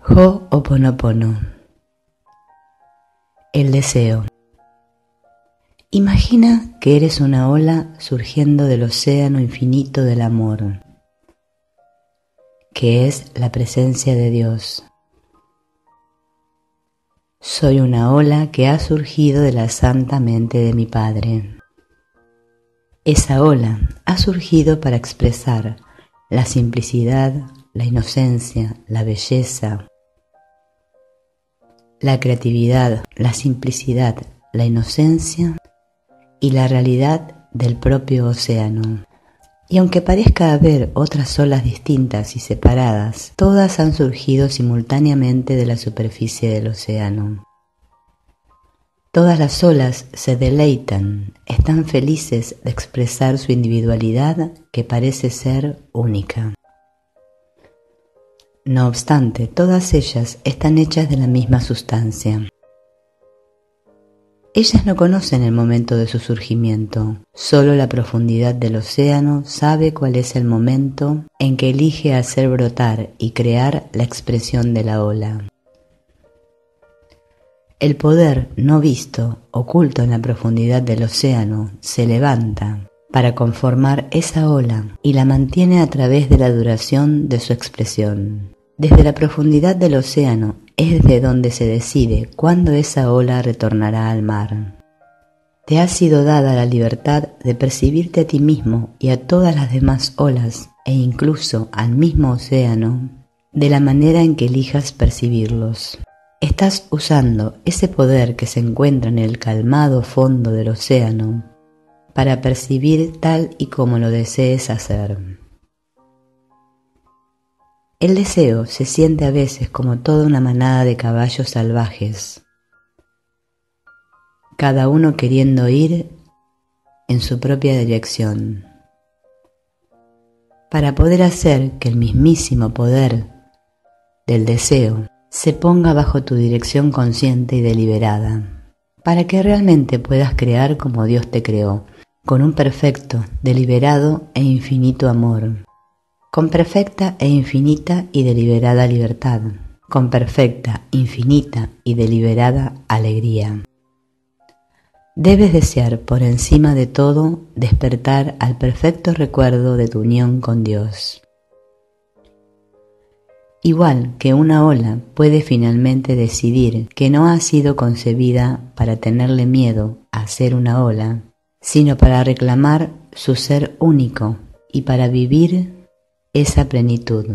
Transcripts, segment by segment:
Ho'oponopono. El deseo. Imagina que eres una ola surgiendo del océano infinito del amor, que es la presencia de Dios. Soy una ola que ha surgido de la santa mente de mi Padre. Esa ola ha surgido para expresar la simplicidad, la inocencia, la belleza, la creatividad, la simplicidad, la inocencia y la realidad del propio océano. Y aunque parezca haber otras olas distintas y separadas, todas han surgido simultáneamente de la superficie del océano. Todas las olas se deleitan, están felices de expresar su individualidad que parece ser única. No obstante, todas ellas están hechas de la misma sustancia. Ellas no conocen el momento de su surgimiento, solo la profundidad del océano sabe cuál es el momento en que elige hacer brotar y crear la expresión de la ola. El poder no visto, oculto en la profundidad del océano, se levanta para conformar esa ola y la mantiene a través de la duración de su expresión. Desde la profundidad del océano es de donde se decide cuándo esa ola retornará al mar. Te ha sido dada la libertad de percibirte a ti mismo y a todas las demás olas e incluso al mismo océano de la manera en que elijas percibirlos. Estás usando ese poder que se encuentra en el calmado fondo del océano para percibir tal y como lo desees hacer. El deseo se siente a veces como toda una manada de caballos salvajes, cada uno queriendo ir en su propia dirección, para poder hacer que el mismísimo poder del deseo se ponga bajo tu dirección consciente y deliberada, para que realmente puedas crear como Dios te creó, con un perfecto, deliberado e infinito amor, con perfecta e infinita y deliberada libertad, con perfecta, infinita y deliberada alegría. Debes desear por encima de todo despertar al perfecto recuerdo de tu unión con Dios. Igual que una ola puede finalmente decidir que no ha sido concebida para tenerle miedo a ser una ola, sino para reclamar su ser único y para vivir esa plenitud.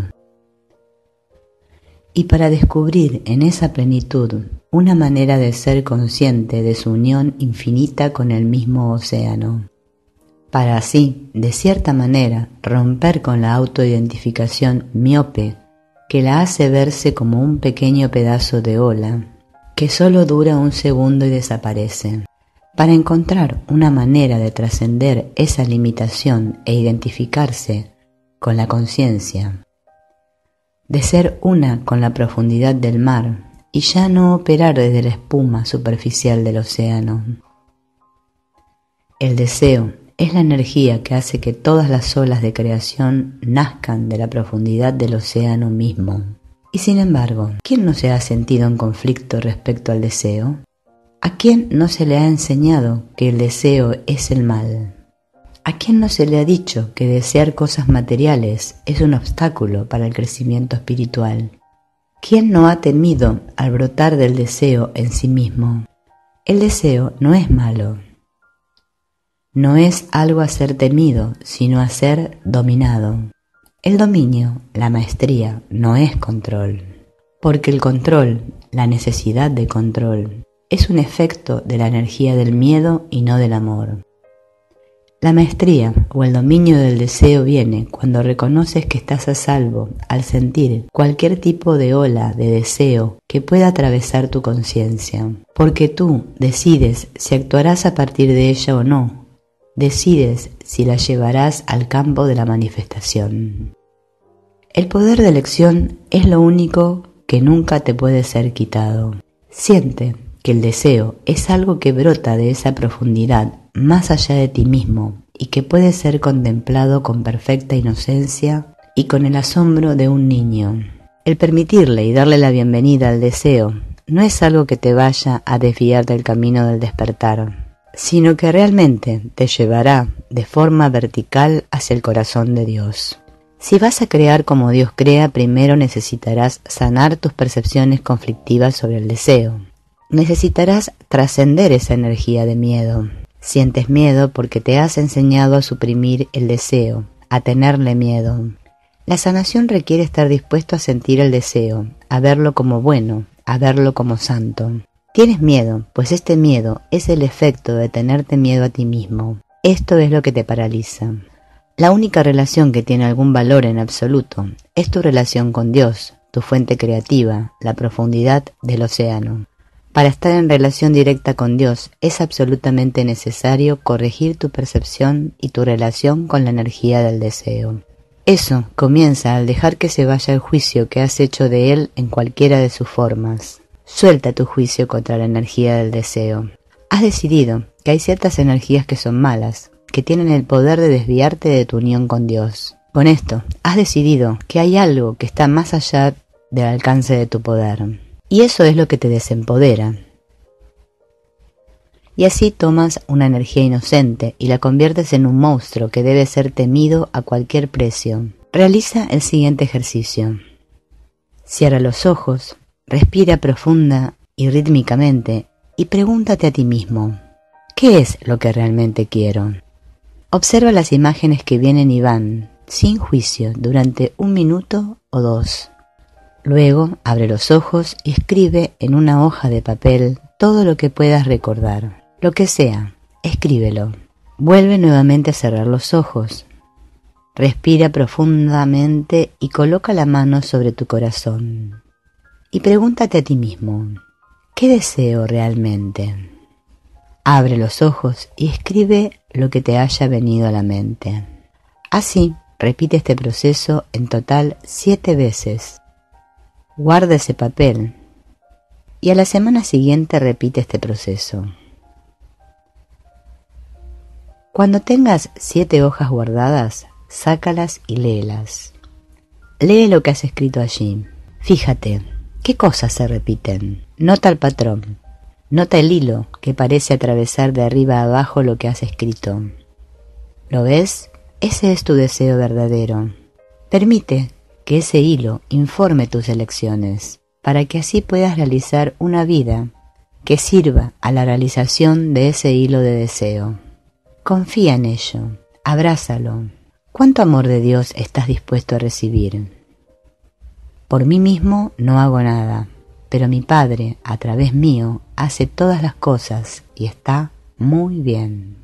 Y para descubrir en esa plenitud una manera de ser consciente de su unión infinita con el mismo océano, para así, de cierta manera, romper con la autoidentificación miope que la hace verse como un pequeño pedazo de ola que solo dura un segundo y desaparece, para encontrar una manera de trascender esa limitación e identificarse con la conciencia, de ser una con la profundidad del mar y ya no operar desde la espuma superficial del océano. El deseo es la energía que hace que todas las olas de creación nazcan de la profundidad del océano mismo. Y sin embargo, ¿quién no se ha sentido en conflicto respecto al deseo? ¿A quién no se le ha enseñado que el deseo es el mal? ¿A quién no se le ha dicho que desear cosas materiales es un obstáculo para el crecimiento espiritual? ¿Quién no ha temido al brotar del deseo en sí mismo? El deseo no es malo. No es algo a ser temido, sino a ser dominado. El dominio, la maestría, no es control, porque el control, la necesidad de control, es un efecto de la energía del miedo y no del amor. La maestría o el dominio del deseo viene cuando reconoces que estás a salvo al sentir cualquier tipo de ola de deseo que pueda atravesar tu conciencia, porque tú decides si actuarás a partir de ella o no. Decides si la llevarás al campo de la manifestación. El poder de elección es lo único que nunca te puede ser quitado. Siente que el deseo es algo que brota de esa profundidad más allá de ti mismo y que puede ser contemplado con perfecta inocencia y con el asombro de un niño. El permitirle y darle la bienvenida al deseo no es algo que te vaya a desviar del camino del despertar, sino que realmente te llevará de forma vertical hacia el corazón de Dios. Si vas a crear como Dios crea, primero necesitarás sanar tus percepciones conflictivas sobre el deseo. Necesitarás trascender esa energía de miedo. Sientes miedo porque te has enseñado a suprimir el deseo, a tenerle miedo. La sanación requiere estar dispuesto a sentir el deseo, a verlo como bueno, a verlo como santo. Tienes miedo, pues este miedo es el efecto de tenerte miedo a ti mismo. Esto es lo que te paraliza. La única relación que tiene algún valor en absoluto es tu relación con Dios, tu fuente creativa, la profundidad del océano. Para estar en relación directa con Dios es absolutamente necesario corregir tu percepción y tu relación con la energía del deseo. Eso comienza al dejar que se vaya el juicio que has hecho de él en cualquiera de sus formas. Suelta tu juicio contra la energía del deseo. Has decidido que hay ciertas energías que son malas, que tienen el poder de desviarte de tu unión con Dios. Con esto, has decidido que hay algo que está más allá del alcance de tu poder. Y eso es lo que te desempodera. Y así tomas una energía inocente y la conviertes en un monstruo que debe ser temido a cualquier precio. Realiza el siguiente ejercicio. Cierra los ojos, respira profunda y rítmicamente y pregúntate a ti mismo, ¿qué es lo que realmente quiero? Observa las imágenes que vienen y van, sin juicio, durante 1 minuto o 2. Luego, abre los ojos y escribe en una hoja de papel todo lo que puedas recordar. Lo que sea, escríbelo. Vuelve nuevamente a cerrar los ojos. Respira profundamente y coloca la mano sobre tu corazón. Y pregúntate a ti mismo, ¿qué deseo realmente? Abre los ojos y escribe lo que te haya venido a la mente. Así, repite este proceso en total 7 veces. Guarda ese papel y a la semana siguiente repite este proceso. Cuando tengas 7 hojas guardadas, sácalas y léelas. Lee lo que has escrito allí. Fíjate, ¿qué cosas se repiten? Nota el patrón. Nota el hilo que parece atravesar de arriba a abajo lo que has escrito. ¿Lo ves? Ese es tu deseo verdadero. Permite que ese hilo informe tus elecciones, para que así puedas realizar una vida que sirva a la realización de ese hilo de deseo. Confía en ello, abrázalo. ¿Cuánto amor de Dios estás dispuesto a recibir? Por mí mismo no hago nada, pero mi Padre, a través mío, hace todas las cosas y está muy bien.